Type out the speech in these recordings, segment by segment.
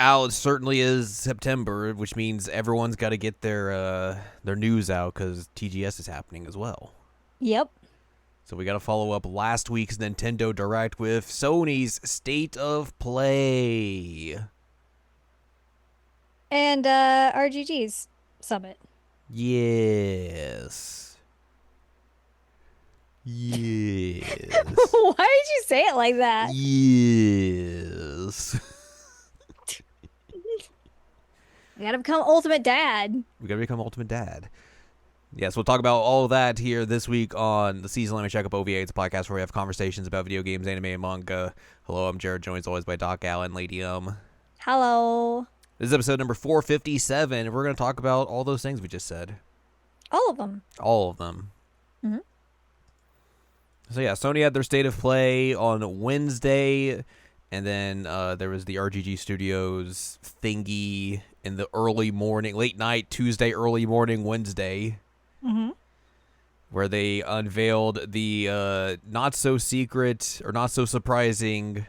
out certainly is September, which means everyone's got to get their news out because TGS is happening as well. Yep. So we got to follow up last week's Nintendo Direct with Sony's State of Play. And RGG's Summit. Yes. Yes. Why did you say it like that? Yes. You gotta become Ultimate Dad. We got to become Ultimate Dad. Yes, we'll talk about all of that here this week on the Season Limit Checkup OVA. It's a podcast where we have conversations about video games, anime, and manga. Hello, I'm Jared, joined as always by Doc Allen, Lady Hello. This is episode number 457. We're going to talk about all those things we just said. All of them. All of them. Mm-hmm. So yeah, Sony had their State of Play on Wednesday, and then there was the RGG Studios thingy in the early morning, late night, Tuesday, early morning, Wednesday. Mm-hmm. Where they unveiled the not-so-secret or not-so-surprising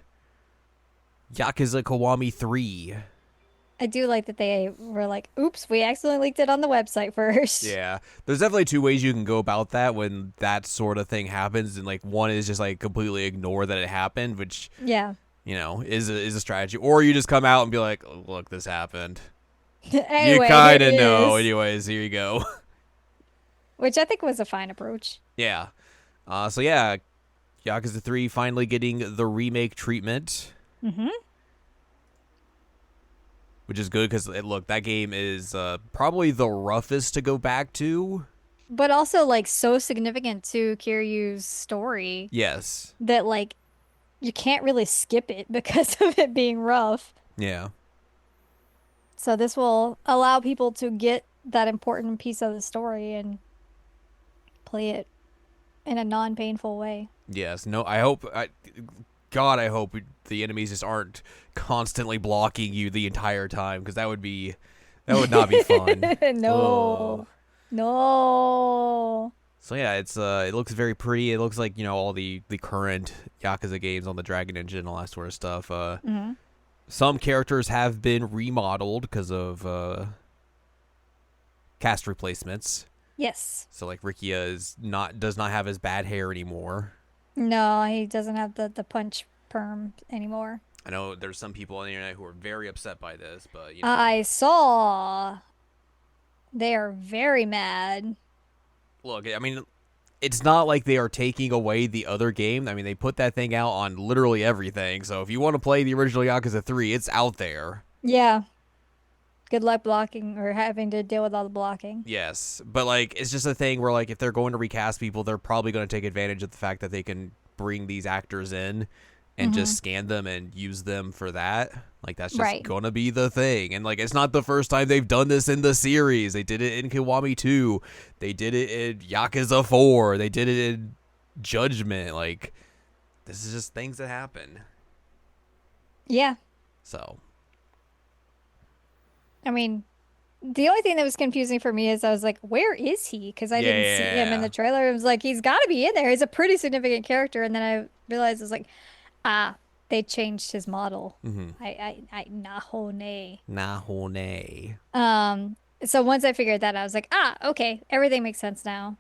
Yakuza Kiwami 3. I do like that they were like, oops, we accidentally leaked it on the website first. Yeah. There's definitely two ways you can go about that when that sort of thing happens. And, like, one is just, like, completely ignore that it happened, which, Yeah. you know, is a strategy. Or you just come out and be like, look, this happened. Anyway, you kind of know. Anyways, here you go. Which I think was a fine approach. Yeah. So, yeah, Yakuza 3 finally getting the remake treatment. Mm-hmm. Which is good because, look, that game is probably the roughest to go back to. But also, like, so significant to Kiryu's story Yes. that, like, you can't really skip it because of it being rough. Yeah. So this will allow people to get that important piece of the story and play it in a non-painful way. Yes. No, I hope... God, I hope the enemies just aren't constantly blocking you the entire time, because that would not be fun. No. Ugh. No. So yeah, it looks very pretty. It looks like, you know, all the current Yakuza games on the Dragon Engine and all that sort of stuff. Mm-hmm. Some characters have been remodeled because of cast replacements. Yes. So like Rikia does not have his bad hair anymore. No, he doesn't have the punch perm anymore. I know there's some people on the internet who are very upset by this, but you know. I saw they are very mad. Look, I mean, it's not like they are taking away the other game. I mean, they put that thing out on literally everything. So if you want to play the original Yakuza 3, it's out there. Yeah. Good luck blocking or having to deal with all the blocking. Yes, but like it's just a thing where like if they're going to recast people, they're probably going to take advantage of the fact that they can bring these actors in and just scan them and use them for that. Like that's just gonna be the thing. And like it's not the first time they've done this in the series. They did it in Kiwami 2. They did it in Yakuza 4. They did it in Judgment. Like this is just things that happen. Yeah. So I mean, the only thing that was confusing for me is I was like, where is he? Because I didn't see him in the trailer. It was like, he's got to be in there. He's a pretty significant character. And then I realized it was like, they changed his model. mm-hmm. Nahone. Nahone. So once I figured that, I was like, okay, everything makes sense now.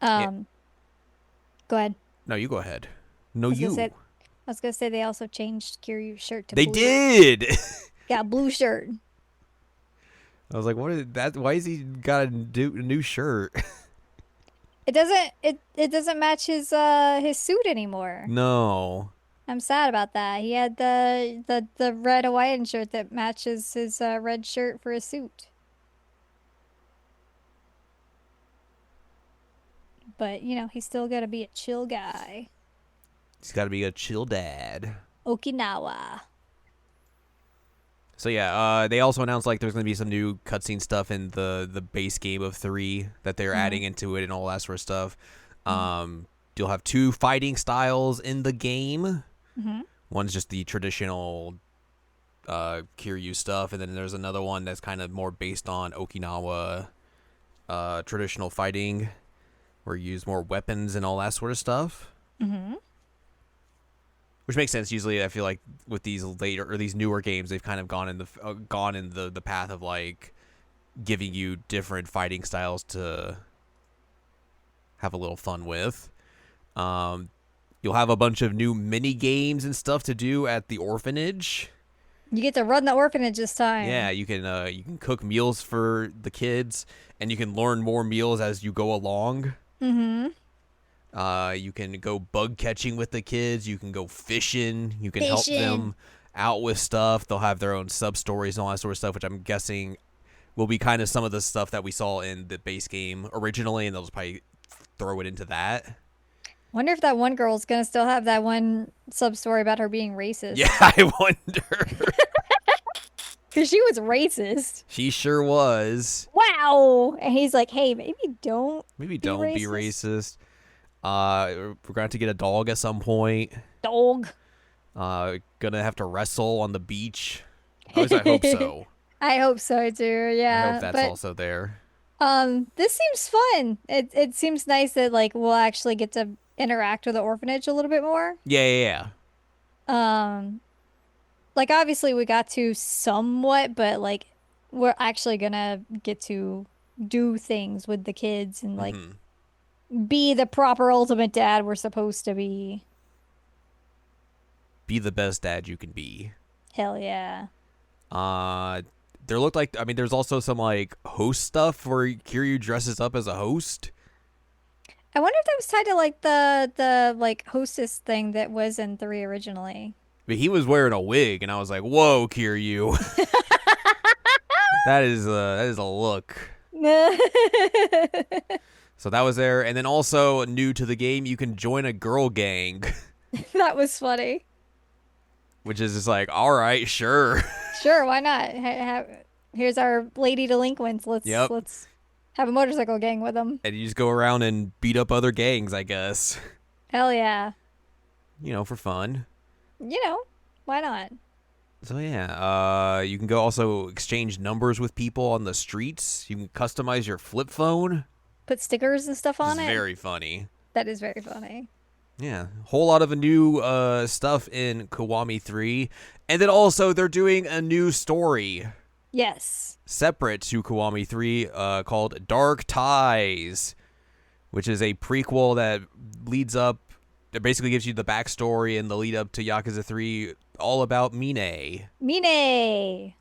Yeah. Go ahead. No, you go ahead. No, I was gonna say they also changed Kiryu's shirt to blue. They did. Got a blue shirt. I was like, what is that? Why has he got a new shirt? It doesn't match his suit anymore. No. I'm sad about that. He had the red Hawaiian shirt that matches his red shirt for his suit. But, you know, he's still got to be a chill guy. He's got to be a chill dad. Okinawa. So yeah, they also announced like there's going to be some new cutscene stuff in the base game of 3 that they're adding into it and all that sort of stuff. You'll have 2 fighting styles in the game. One's just the traditional Kiryu stuff, and then there's another one that's kind of more based on Okinawa traditional fighting, where you use more weapons and all that sort of stuff. which makes sense. Usually, I feel like with these later or these newer games, they've kind of gone in the path of like giving you different fighting styles to have a little fun with. You'll have a bunch of new mini games and stuff to do at the orphanage. You get to run the orphanage this time. Yeah, you can cook meals for the kids, and you can learn more meals as you go along. Mm-hmm. You can go bug catching with the kids. You can go fishing. You can help them out with stuff. They'll have their own sub stories and all that sort of stuff, which I'm guessing will be kind of some of the stuff that we saw in the base game originally, and they'll just probably throw it into that. Wonder if that one girl's gonna still have that one sub story about her being racist. Yeah, I wonder. Because she was racist. She sure was. Wow. And he's like, hey, maybe don't be racist. racist. We're gonna have to get a dog at some point. Dog. Gonna have to wrestle on the beach. At least I hope so. I hope so too. Yeah. I hope that's also there. This seems fun. It seems nice that like we'll actually get to interact with the orphanage a little bit more. Yeah. Like obviously we got to somewhat, but like we're actually gonna get to do things with the kids and like be the proper ultimate dad we're supposed to be. Be the best dad you can be. Hell yeah. There looked like, I mean, there's also some like host stuff where Kiryu dresses up as a host. I wonder if that was tied to like the like hostess thing that was in 3 originally. But he was wearing a wig, and I was like, "Whoa, Kiryu, that is a look." So that was there, and then also new to the game, you can join a girl gang. That was funny. Which is just like, all right, sure. Sure, why not? Here's our lady delinquents. Let's have a motorcycle gang with them. And you just go around and beat up other gangs, I guess. Hell yeah. You know, for fun. You know, why not? So yeah, you can go also exchange numbers with people on the streets. You can customize your flip phone. Put stickers and stuff on it. Very funny. That is very funny. Yeah, whole lot of new stuff in Kiwami 3. And then also they're doing a new story. Yes. Separate to Kiwami 3 called Dark Ties, which is a prequel that leads up, that basically gives you the backstory and the lead up to Yakuza 3 all about Mine. Mine!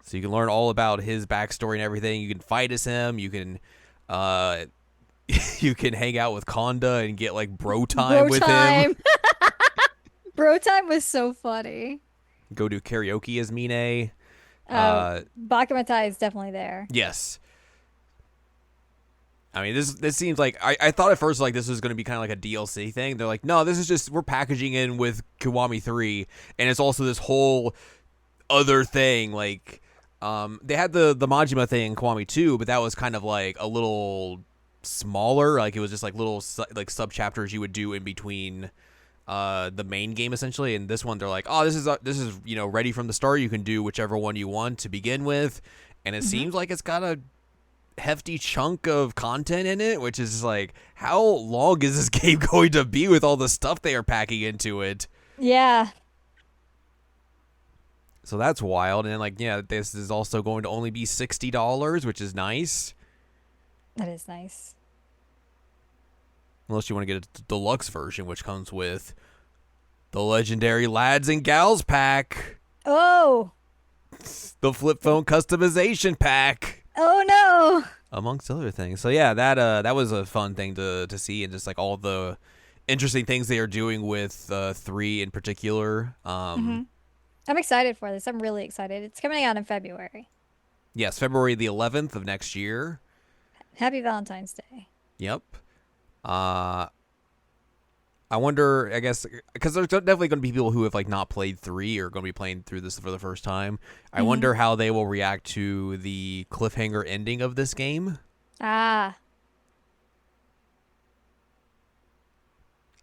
So you can learn all about his backstory and everything. You can fight as him. You can you can hang out with Konda and get like bro time with him. Bro time was so funny. Go do karaoke as Mine. Bakamatai is definitely there. Yes. I mean, this seems like I thought at first like this was going to be kind of like a DLC thing. They're like, no, this is just we're packaging in with Kiwami 3, and it's also this whole other thing. Like, they had the Majima thing in Kiwami 2, but that was kind of like a little smaller. Like it was just like little like sub chapters you would do in between the main game essentially. And this one, they're like, oh, this is you know ready from the start. You can do whichever one you want to begin with, and it seems like it's got a hefty chunk of content in it, which is just like, how long is this game going to be with all the stuff they are packing into it? Yeah. So that's wild. And like, yeah, this is also going to only be $60, which is nice. That is nice. Unless you want to get a deluxe version, which comes with the legendary Lads and Gals pack. Oh. The flip phone customization pack. Oh no! Amongst other things. So yeah, that was a fun thing to see, and just like all the interesting things they are doing with 3 in particular. I'm excited for this. I'm really excited. It's coming out in February. Yes, February the 11th of next year. Happy Valentine's Day. Yep. I wonder, I guess, because there's definitely going to be people who have like not played 3 or going to be playing through this for the first time. I wonder how they will react to the cliffhanger ending of this game. Ah.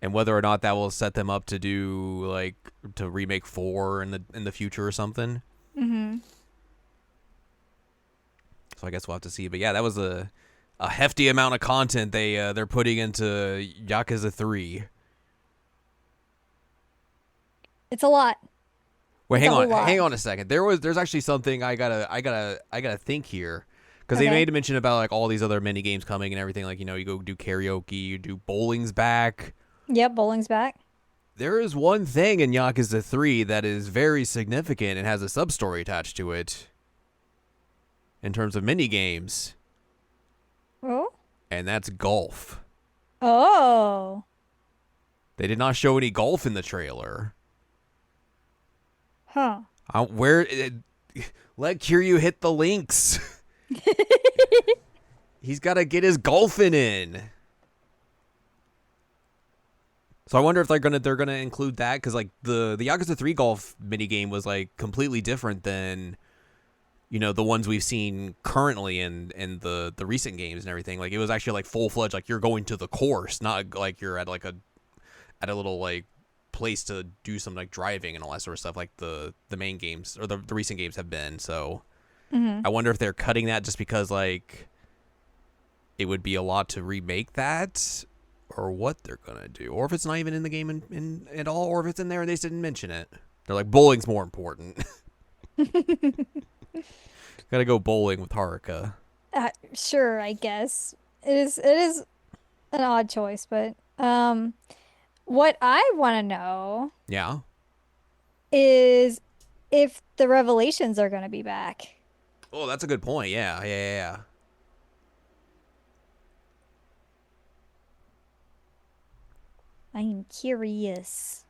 And whether or not that will set them up to do like to remake 4 in the future or something. So I guess we'll have to see. But yeah, that was a hefty amount of content they're putting into Yakuza 3. It's a lot. Wait, hang on a second. There's actually something I gotta think here, because they made a mention about like all these other mini games coming and everything. Like, you know, you go do karaoke, you do bowling's back. Yep, bowling's back. There is one thing in Yakuza 3 that is very significant and has a sub story attached to it. In terms of mini games. Oh. And that's golf. Oh. They did not show any golf in the trailer. Huh. Let Kiryu hit the links. He's got to get his golfing in. So I wonder if they're gonna include that, because like the Yakuza 3 golf minigame was like completely different than, you know, the ones we've seen currently in the recent games and everything. Like, it was actually like full-fledged, like you're going to the course, not like you're at like a little like place to do some like driving and all that sort of stuff, like the main games or the recent games have been. So I wonder if they're cutting that just because like it would be a lot to remake that, or what they're gonna do, or if it's not even in the game in at all, or if it's in there and they just didn't mention it. They're like, bowling's more important. Gotta go bowling with Haruka. Sure, I guess it is an odd choice, but what I want to know, is if the Revelations are going to be back. Oh, that's a good point. Yeah. I'm curious.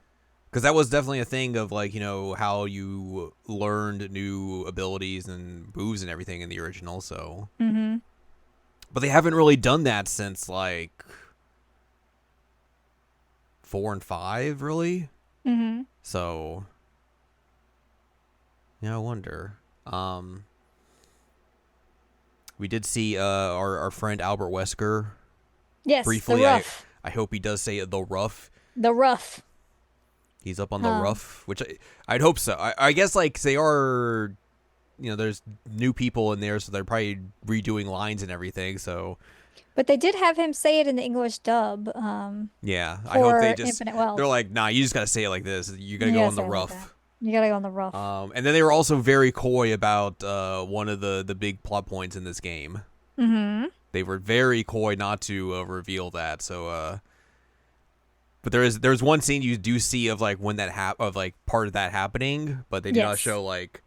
Because that was definitely a thing of, like, you know, how you learned new abilities and moves and everything in the original, so. But they haven't really done that since, like, 4 and 5, really? So, yeah, I wonder. We did see our friend Albert Wesker. Yes, briefly. the rough. I hope he does say the rough. The rough. He's up on the rough, which I'd hope so. I guess, like, they are, you know, there's new people in there, so they're probably redoing lines and everything, so. But they did have him say it in the English dub. Yeah, I hope they just, Infinite Wealth. they're like, nah, you just got to say it like this. You got to go on the rough. Like you got to go on the rough. And then they were also very coy about one of the big plot points in this game. They were very coy not to reveal that, so. But there's one scene you do see of like when that of like part of that happening, but they do not show like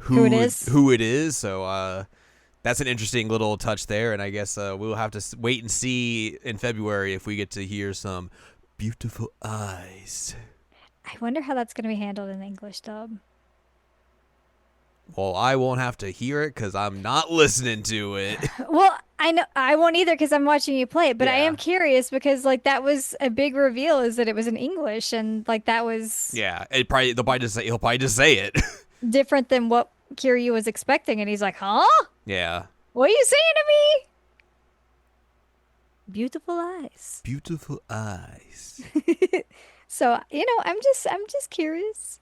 who it is. So that's an interesting little touch there, and I guess we'll have to wait and see in February if we get to hear some beautiful eyes. I wonder how that's going to be handled in the English dub. Well, I won't have to hear it because I'm not listening to it. Well, I know I won't either because I'm watching you play it, but I am curious because like that was a big reveal, is that it was in English, and like that was he'll probably just say it different than what Kiryu was expecting, and he's like, "Huh? Yeah. What are you saying to me?" Beautiful eyes. Beautiful eyes. So, you know, I'm just curious.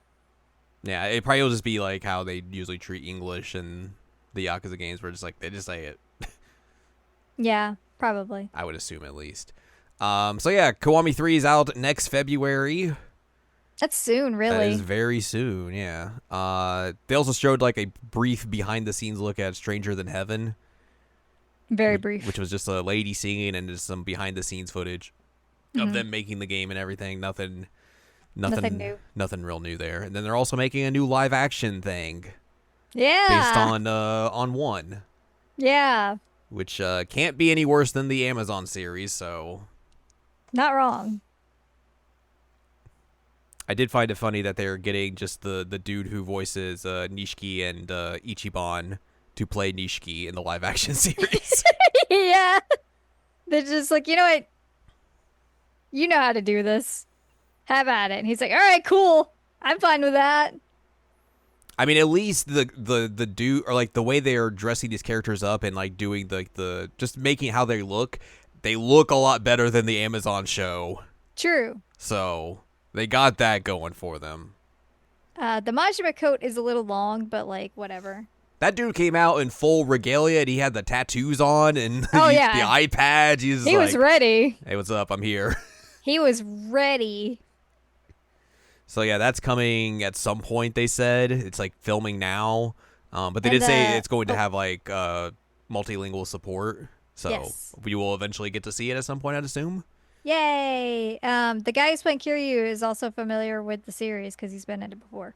Yeah, it probably will just be like how they usually treat English in the Yakuza games, where just like they just say it. Yeah, probably. I would assume, at least. So yeah, Kiwami 3 is out next February. That's soon, really. That is very soon, yeah. They also showed like a brief behind the scenes look at Stranger Than Heaven. Very brief. Which was just a lady singing and just some behind the scenes footage of them making the game and everything. Nothing new. Nothing real new there. And then they're also making a new live action thing. Yeah. Based on 1. Yeah. Which can't be any worse than the Amazon series, so. Not wrong. I did find it funny that they're getting just the dude who voices Nishiki and Ichiban to play Nishiki in the live action series. Yeah. They're just like, you know what? You know how to do this. Have at it. And he's like, all right, cool. I'm fine with that. I mean, at least the dude, or like the way they are dressing these characters up and like doing the just making how they look a lot better than the Amazon show. True. So they got that going for them. The Majima coat is a little long, but like whatever. That dude came out in full regalia and he had the tattoos on and the iPads. He was ready. Hey, what's up? I'm here. He was ready. So yeah, that's coming at some point. They said it's like filming now, but they And did say it's going to have like multilingual support. So yes. we will eventually get to see it at some point, I'd assume. Yay! The guy who's playing Kiryu is also familiar with the series because he's been in it before.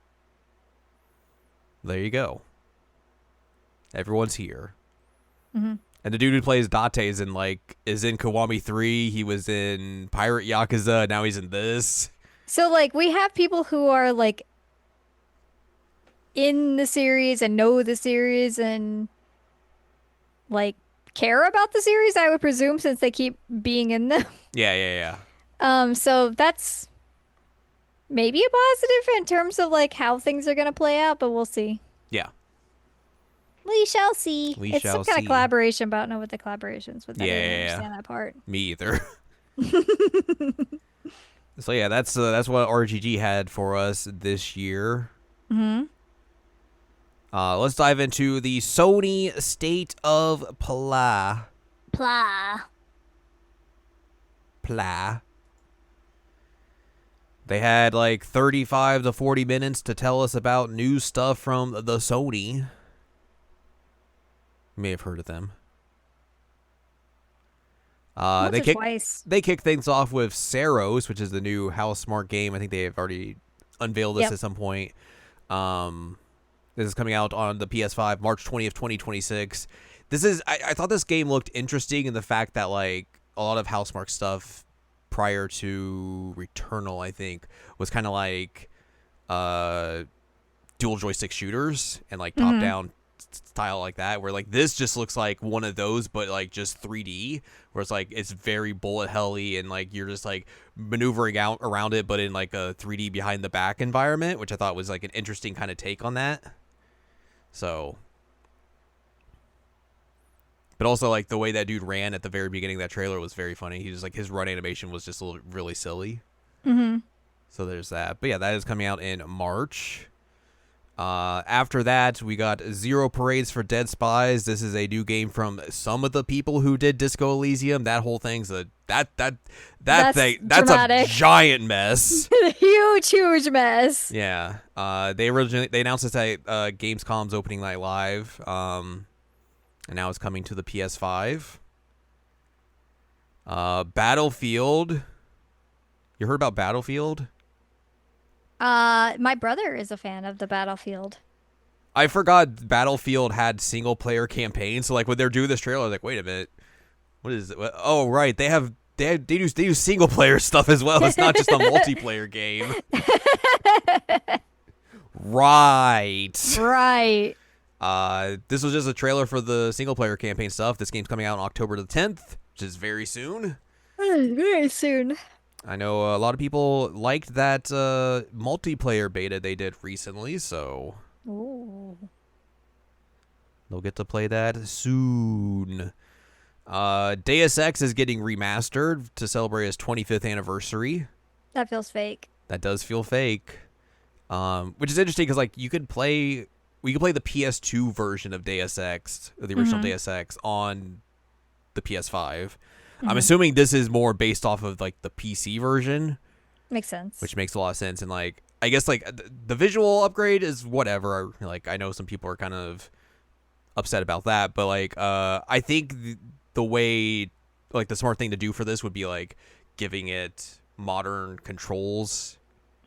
There you go. Everyone's here. Mm-hmm. And the dude who plays Date is in Kiwami 3. He was in Pirate Yakuza. Now he's in this. So like we have people who are like in the series and know the series and like care about the series, I would presume, since they keep being in them. Yeah. So that's maybe a positive in terms of like how things are gonna play out, but we'll see. Yeah. We shall see. It's shall some kind see. of collaboration, but I don't know what the collaboration's with. I didn't Yeah. understand that part. Me either. So yeah, that's what RGG had for us this year. Mm-hmm. Let's dive into the Sony State of Play. Play. They had like 35 to 40 minutes to tell us about new stuff from the Sony. You may have heard of them. Once or twice. They kick things off with Saros, which is the new House Smart game. I think they have already unveiled this at some point. This is coming out on the PS5 March 20th, 2026. This is I thought this game looked interesting in the fact that like a lot of House Smart stuff prior to Returnal, I think, was kind of like dual joystick shooters and like top down style like that, where like this just looks like one of those but like just 3D, where it's like it's very bullet helly and like you're just like maneuvering out around it but in like a 3D behind the back environment, which I thought was like an interesting kind of take on that. So, but also like the way that dude ran at the very beginning of that trailer was very funny. He just like his run animation was just a little really silly. So there's that. But yeah, that is coming out in March. After that, we got Zero Parades for Dead Spies. This is a new game from some of the people who did Disco Elysium. That whole thing's that's a giant mess. Huge mess. Yeah. They announced this at Gamescom's opening night live. And now it's coming to the PS5. Battlefield. You heard about Battlefield? My brother is a fan of the Battlefield. I forgot Battlefield had single player campaigns. So like when they're doing this trailer, I was like, wait a minute, what is it? Oh right, they do single player stuff as well. It's not just a multiplayer game. Right. This was just a trailer for the single player campaign stuff. This game's coming out on October the 10th, which is very soon. Very soon. I know a lot of people liked that multiplayer beta they did recently, so Ooh. they'll get to play that soon. Deus Ex is getting remastered to celebrate its 25th anniversary. That feels fake. That does feel fake. Which is interesting because like we could play the PS2 version of Deus Ex, the original Deus Ex, on the PS5. I'm assuming this is more based off of like the PC version. Makes sense. Which makes a lot of sense. And like, I guess like the visual upgrade is whatever. Like, I know some people are kind of upset about that, but like, I think the way, like the smart thing to do for this would be like giving it modern controls,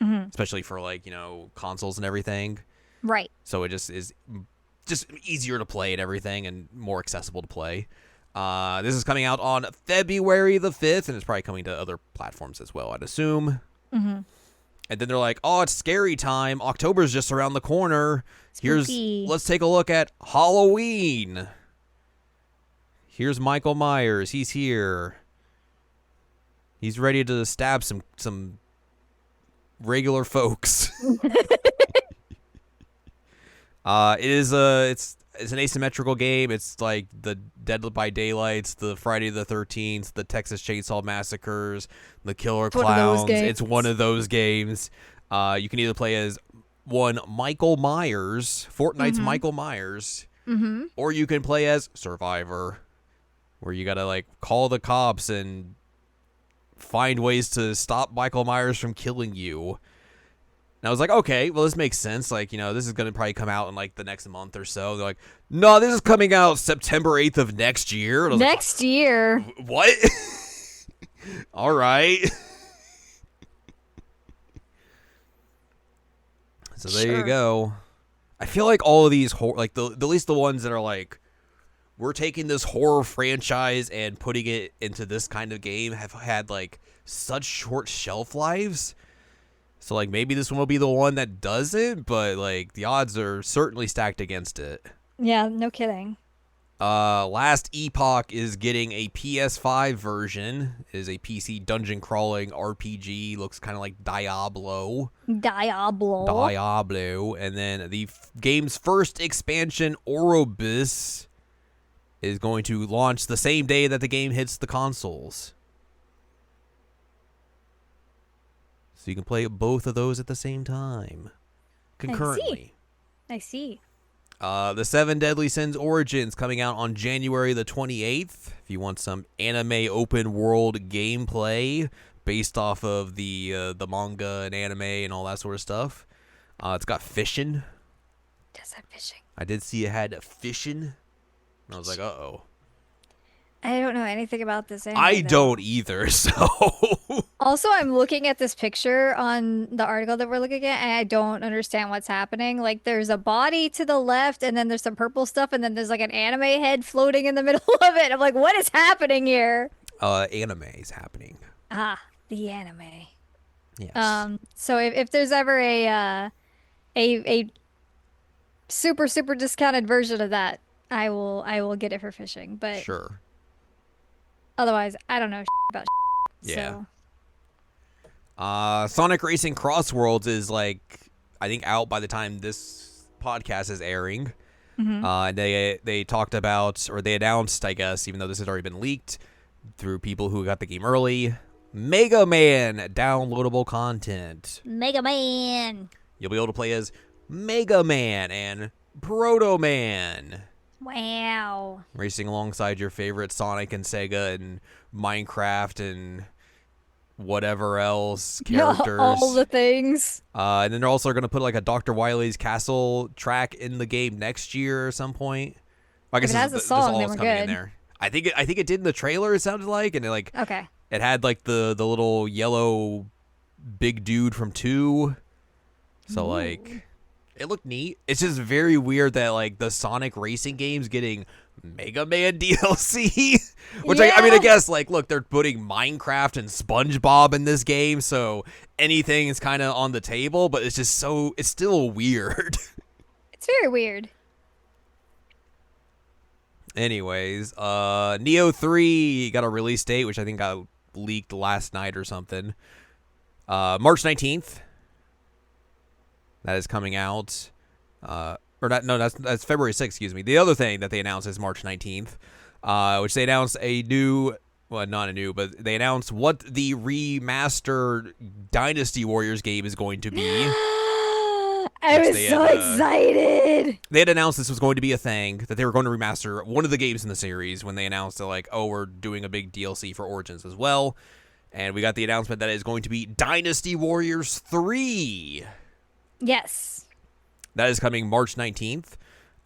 especially for like, you know, consoles and everything. Right. So it just is just easier to play and everything and more accessible to play. This is coming out on February the 5th, and it's probably coming to other platforms as well, I'd assume. And then they're like, oh, it's scary time. October's just around the corner. Spooky. Let's take a look at Halloween. Here's Michael Myers. He's here. He's ready to stab some regular folks. It's an asymmetrical game. It's like the Dead by Daylights, the Friday the 13th, the Texas Chainsaw Massacres, the Killer Clowns. It's one of those games. You can either play as one Michael Myers, Fortnite's Michael Myers, or you can play as Survivor, where you gotta like call the cops and find ways to stop Michael Myers from killing you. And I was like, okay, well, this makes sense. Like, this is going to probably come out in, like, the next month or so. They're like, no, this is coming out September 8th of next year. And I was next year? What? All right. So there you go. I feel like all of these, like, at least the ones that are like, we're taking this horror franchise and putting it into this kind of game have had, like, such short shelf lives. So, like, maybe this one will be the one that does it, but, like, the odds are certainly stacked against it. Yeah, no kidding. Last Epoch is getting a PS5 version. It is a PC dungeon crawling RPG. Looks kind of like Diablo. And then the game's first expansion, Orobis, is going to launch the same day that the game hits the consoles. So you can play both of those at the same time, concurrently. I see. The 7 Deadly Sins Origins coming out on January the 28th. If you want some anime open world gameplay based off of the manga and anime and all that sort of stuff. It's got fishing. Does have fishing? I did see it had fishing. And I was like, uh-oh. I don't know anything about this anime. I don't either, so... Also, I'm looking at this picture on the article that we're looking at, and I don't understand what's happening. Like, there's a body to the left, and then there's some purple stuff, and then there's, like, an anime head floating in the middle of it. I'm like, what is happening here? Anime is happening. Ah, the anime. Yes. So if there's ever a super, super discounted version of that, I will get it for fishing. But sure. Otherwise, I don't know about yeah. So. Sonic Racing Cross Worlds is, like, I think out by the time this podcast is airing. Mm-hmm. They talked about, or they announced, I guess, even though this had already been leaked through people who got the game early, Mega Man downloadable content. Mega Man. You'll be able to play as Mega Man and Proto Man. Wow. Racing alongside your favorite Sonic and Sega and Minecraft and whatever else characters. All the things. And then they're also going to put, like, a Dr. Wily's Castle track in the game next year or some point. I guess if it has a song, then we're good. In there. I think it did in the trailer, it sounded like, and okay. It had, like, the little yellow big dude from 2. So, Ooh. like, it looked neat. It's just very weird that, like, the Sonic racing game's getting Mega Man DLC. Which, yeah. I mean, I guess, like, look, they're putting Minecraft and SpongeBob in this game, so anything is kind of on the table, but it's just it's still weird. It's very weird. Anyways, Neo 3 got a release date, which I think got leaked last night or something. March 19th. That is coming out. That's February 6th, excuse me. The other thing that they announced is March 19th, which they announced they announced what the remastered Dynasty Warriors game is going to be. I was so excited. They had announced this was going to be a thing, that they were going to remaster one of the games in the series when they announced that, like, oh, we're doing a big DLC for Origins as well. And we got the announcement that it is going to be Dynasty Warriors 3. Yes. That is coming March 19th.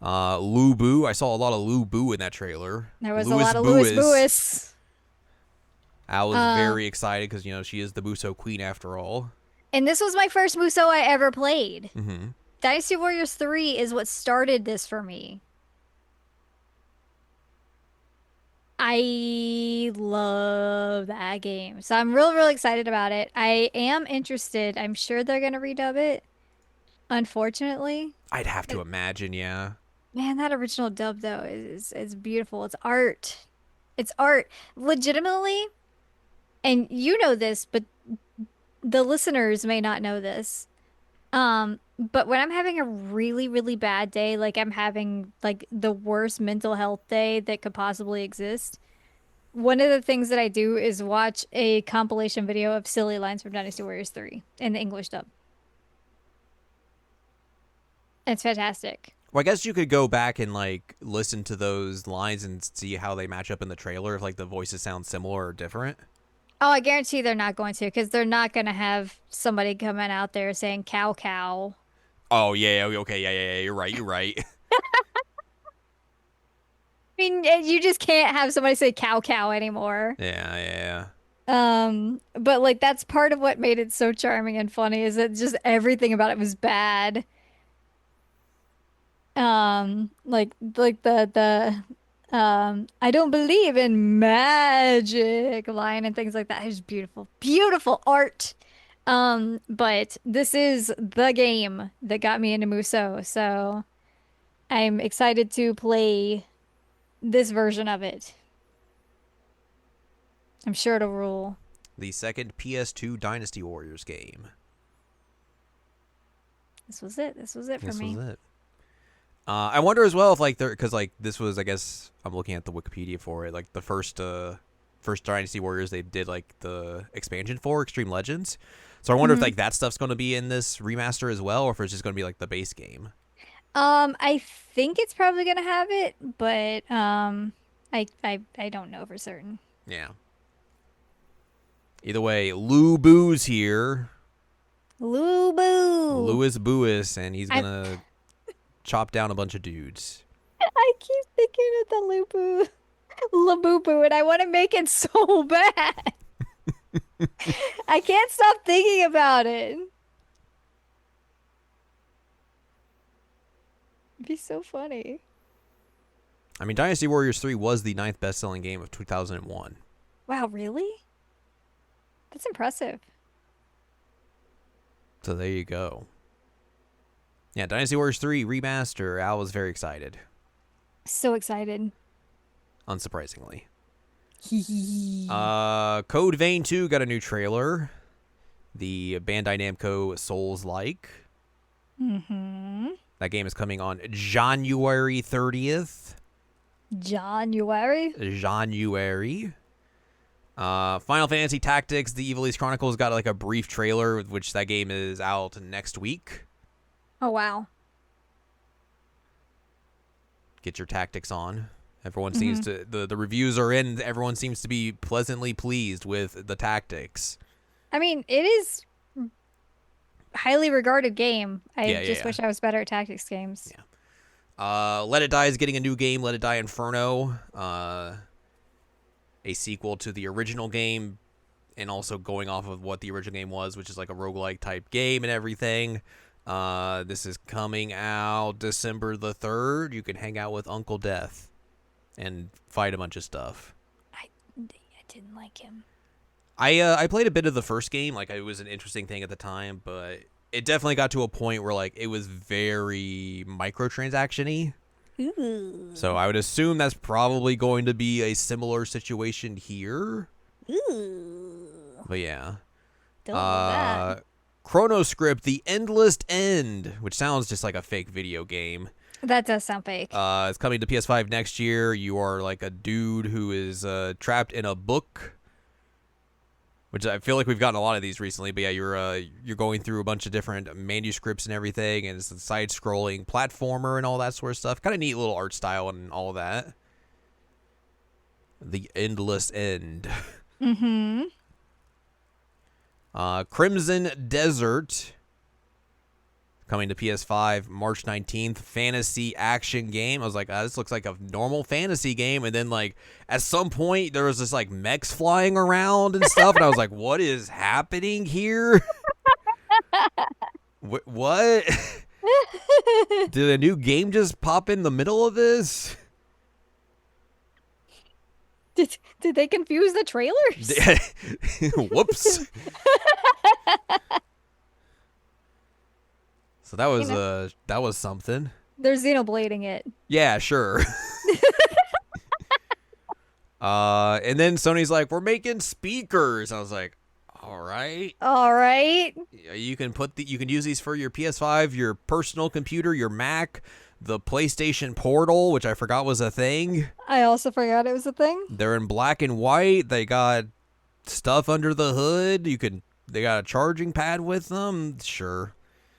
Lu Bu. I saw a lot of Lu Bu in that trailer. There was a lot of Louis Buis. I was very excited because, she is the Muso Queen after all. And this was my first Muso I ever played. Mm-hmm. Dynasty Warriors 3 is what started this for me. I love that game. So I'm real, real excited about it. I am interested. I'm sure they're going to redub it. Unfortunately. I'd have to imagine, yeah. Man, that original dub, though, is beautiful. It's art. It's art. Legitimately, and you know this, but the listeners may not know this. But when I'm having a really, really bad day, like I'm having like the worst mental health day that could possibly exist, one of the things that I do is watch a compilation video of silly lines from Dynasty Warriors 3 in the English dub. It's fantastic. Well, I guess you could go back and, like, listen to those lines and see how they match up in the trailer, if, like, the voices sound similar or different. Oh, I guarantee they're not going to, because they're not going to have somebody coming out there saying cow cow. Oh yeah, okay, yeah. You're right. You're right. I mean, you just can't have somebody say cow cow anymore. Yeah. But like that's part of what made it so charming and funny is that just everything about it was bad. Like the I don't believe in magic line and things like that. It was beautiful. Beautiful art. But this is the game that got me into Muso, so I'm excited to play this version of it. I'm sure it'll rule. The second PS2 Dynasty Warriors game. This was it. This was it for This was me. it. I wonder as well if like there, because like this was, I guess I'm looking at the Wikipedia for it, like the first Dynasty Warriors they did like the expansion for Extreme Legends. So I wonder if Hmm. like that stuff's going to be in this remaster as well, or if it's just going to be like the base game. I think it's probably gonna have it, but I don't know for certain. Yeah. Either way, Lou Boo's here, Lou Boo. Louis Bouis, and he's I gonna chop down a bunch of dudes. I keep thinking of the Lubu Labubu, and I want to make it so bad. I can't stop thinking about it. It'd be so funny. I mean, Dynasty Warriors 3 was the ninth best-selling game of 2001. Wow, really? That's impressive. So there you go. Yeah, Dynasty Warriors 3 remaster. Al was very excited, So excited. unsurprisingly. Mm-hmm. Code Vein 2 got a new trailer. The Bandai Namco Souls-like. That game is coming on January 30th. January. January. Final Fantasy Tactics, The Evil East Chronicles got like a brief trailer, which that game is out next week. Oh wow. Get your tactics on. Everyone seems to the reviews are in. Everyone seems to be pleasantly pleased with the tactics. I mean, it is highly regarded game. I Yeah, just wish I was better at tactics games. Yeah. Let It Die is getting a new game, Let It Die Inferno. A sequel to the original game, and also going off of what the original game was, which is like a roguelike type game and everything. This is coming out December the 3rd. You can hang out with Uncle Death and fight a bunch of stuff. I didn't like him. I played a bit of the first game. Like, it was an interesting thing at the time, but it definitely got to a point where like it was very microtransaction-y. Ooh. So I would assume that's probably going to be a similar situation here. Ooh. But yeah. Don't know that. Chronoscript, The Endless End, which sounds just like a fake video game. That does sound fake. It's coming to PS5 next year. You are like a dude who is trapped in a book, which I feel like we've gotten a lot of these recently. But yeah, you're going through a bunch of different manuscripts and everything, and it's a side-scrolling platformer and all that sort of stuff. Kind of neat little art style and all of that. The Endless End. Mm-hmm. Crimson Desert, coming to PS5 March 19th. Fantasy action game. I was like, this looks like a normal fantasy game. And then like at some point there was this like mechs flying around and stuff. And I was like, what is happening here? What? Did a new game just pop in the middle of this? Did they confuse the trailers? Whoops. So that was that was something. They're xenoblading it. Yeah, sure. And then Sony's like, we're making speakers. I was like, all right. All right. You can use these for your PS5, your personal computer, your Mac, the PlayStation Portal, which I forgot was a thing. I also forgot it was a thing. They're in black and white. They got stuff under the hood. They got a charging pad with them. Sure.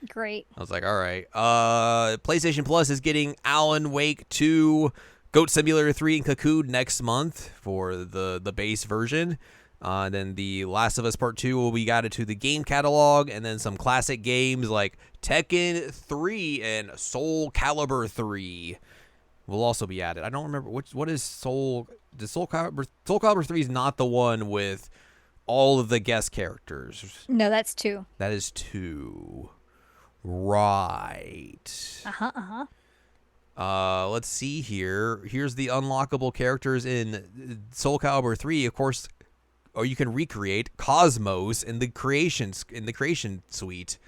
Great. I was like, all right. PlayStation Plus is getting Alan Wake 2, Goat Simulator 3, and Cocoon next month for the base version. Then The Last of Us Part 2 will be added to the game catalog, and then some classic games like Tekken 3 and Soul Calibur 3 will also be added. I don't remember what is Soul Calibur. Soul Calibur 3 is not the one with all of the guest characters. No, that's 2. That is 2. Right. Let's see here. Here's the unlockable characters in Soul Calibur 3. Of course, or you can recreate Cosmos in the creation suite.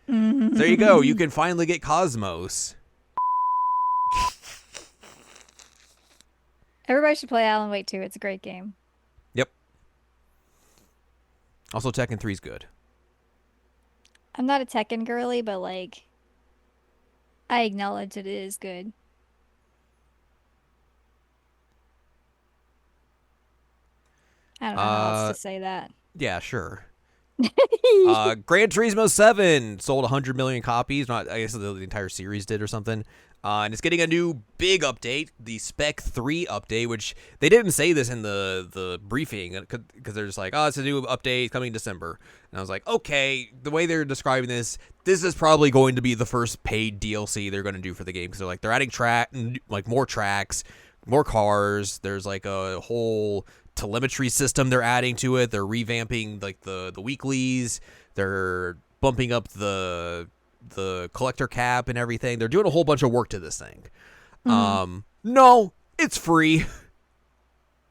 There you go. You can finally get Cosmos. Everybody should play Alan Wake 2. It's a great game. Yep. Also, Tekken 3 is good. I'm not a Tekken girly, but like, I acknowledge that it is good. I don't know how else to say that. Yeah, sure. Gran Turismo 7 sold 100 million copies. Not, I guess the entire series did or something. And it's getting a new big update, the Spec 3 update, which they didn't say this in the briefing because they're just like, oh, it's a new update coming in December. And I was like, okay, the way they're describing this is probably going to be the first paid DLC they're going to do for the game because they're adding more tracks, more cars. There's like a whole telemetry system they're adding to it. They're revamping like the weeklies. They're bumping up the collector cap and everything. They're doing a whole bunch of work to this thing. No, it's free.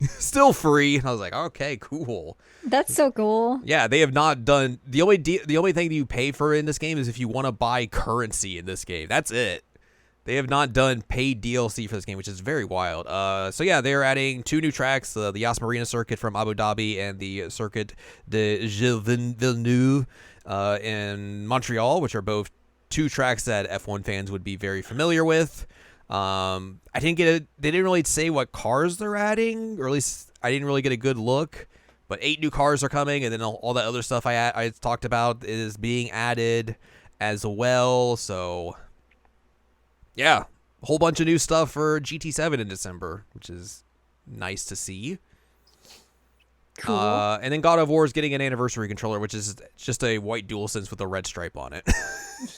Still free. I was like, okay, cool. That's so cool. Yeah, they have not done the only thing that you pay for in this game is if you want to buy currency in this game. That's it. They have not done paid DLC for this game, which is very wild. So yeah, they are adding 2 new tracks: the Yas Marina circuit from Abu Dhabi and the Circuit de Gilles Villeneuve in Montreal, which are both 2 tracks that F1 fans would be very familiar with. I didn't get they didn't really say what cars they're adding, or at least I didn't really get a good look. But 8 new cars are coming, and then all that other stuff I talked about is being added as well. So yeah, a whole bunch of new stuff for GT7 in December, which is nice to see. Cool. And then God of War is getting an anniversary controller, which is just a white DualSense with a red stripe on it.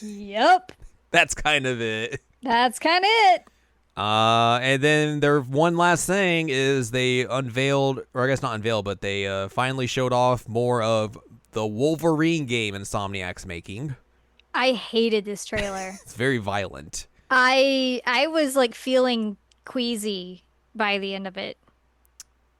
Yep. That's kind of it. That's kind of it. And then their one last thing is they unveiled, or I guess not unveiled, but they finally showed off more of the Wolverine game Insomniac's making. I hated this trailer. It's very violent. I was like feeling queasy by the end of it.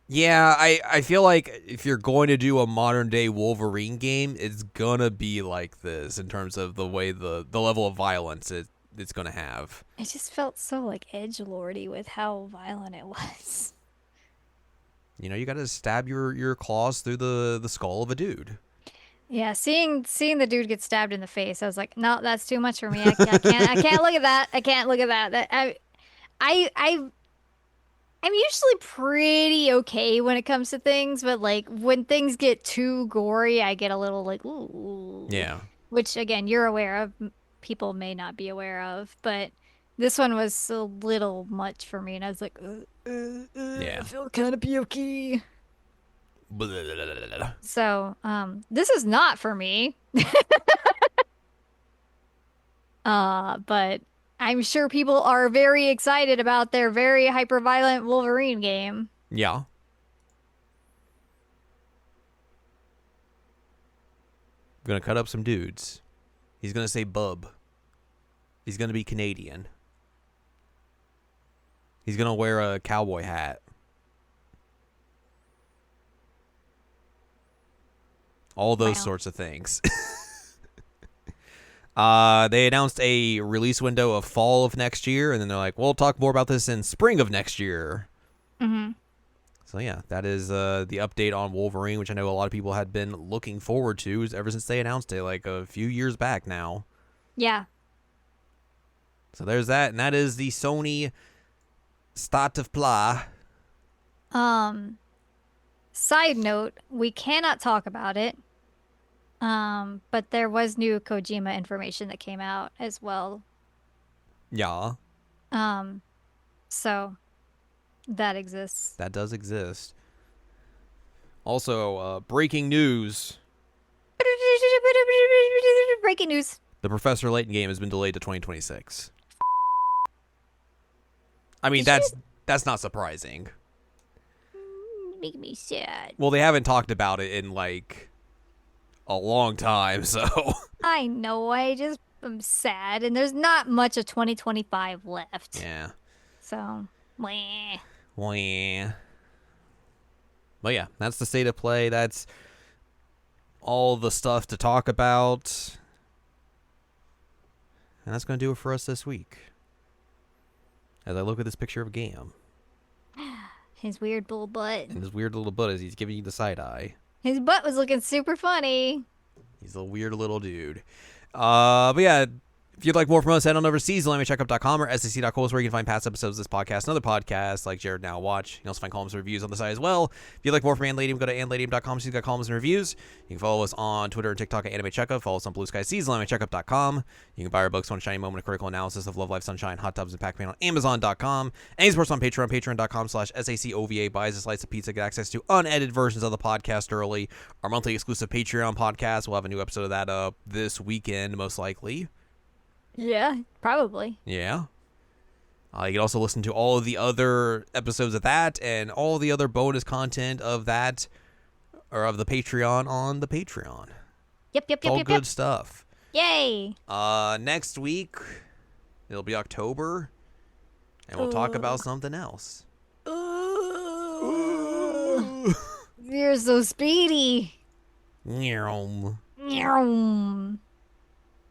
Yeah, I feel like if you're going to do a modern day Wolverine game, it's gonna be like this in terms of the way the level of violence it's gonna have. It just felt so like edgelordy with how violent it was. You know, you gotta stab your claws through the skull of a dude. Yeah, seeing the dude get stabbed in the face, I was like, no, that's too much for me. I can't look at that. I can't look at that. I'm usually pretty okay when it comes to things, but like when things get too gory, I get a little like, ooh. Yeah. Which again, you're aware of. People may not be aware of, but this one was a little much for me, and I was like, yeah, I feel kind of pukey. So, this is not for me. But I'm sure people are very excited about their very hyper-violent Wolverine game. Yeah. Gonna cut up some dudes. He's gonna say bub. He's gonna be Canadian. He's gonna wear a cowboy hat. All those sorts of things. They announced a release window of fall of next year, and then they're like, we'll talk more about this in spring of next year. Mm-hmm. So yeah, that is the update on Wolverine, which I know a lot of people had been looking forward to ever since they announced it, like a few years back now. Yeah. So there's that, and that is the Sony State of Play. Side note, we cannot talk about it. But there was new Kojima information that came out as well. Yeah. So that exists. That does exist. Also, breaking news. Breaking news. The Professor Layton game has been delayed to 2026. I mean, that's not surprising. Make me sad. Well, they haven't talked about it in, like, a long time, so. I know, I'm sad, and there's not much of 2025 left. Yeah. So, meh. Wah. But yeah, that's the state of play. That's all the stuff to talk about. And that's going to do it for us this week. As I look at this picture of Gam. His weird little butt. And his weird little butt as he's giving you the side eye. His butt was looking super funny. He's a weird little dude. But yeah, if you'd like more from us, head on over to Checkup.com or SAC.co, where you can find past episodes of this podcast and other podcasts like Jared Now Watch. You can also find columns and reviews on the site as well. If you'd like more from Anladium, go to anladium.com. She's got columns and reviews. You can follow us on Twitter and TikTok at Anime Checkup. Follow us on Blue Sky Season, AnimeCheckup.com. You can buy our books, One Shiny Moment, a critical analysis of Love, Life, Sunshine, Hot Tubs, and Pac-Man on Amazon.com. And support us on Patreon, patreon.com/SACOVA. Buys a slice of pizza, get access to unedited versions of the podcast early. Our monthly exclusive Patreon podcast. We'll have a new episode of that up this weekend, most likely. Yeah, probably. Yeah. You can also listen to all of the other episodes of that and all the other bonus content of that, or of the Patreon on the Patreon. Yep. All good stuff. Yay. Next week, it'll be October, and we'll talk about something else. You're so speedy. Meow. Meow.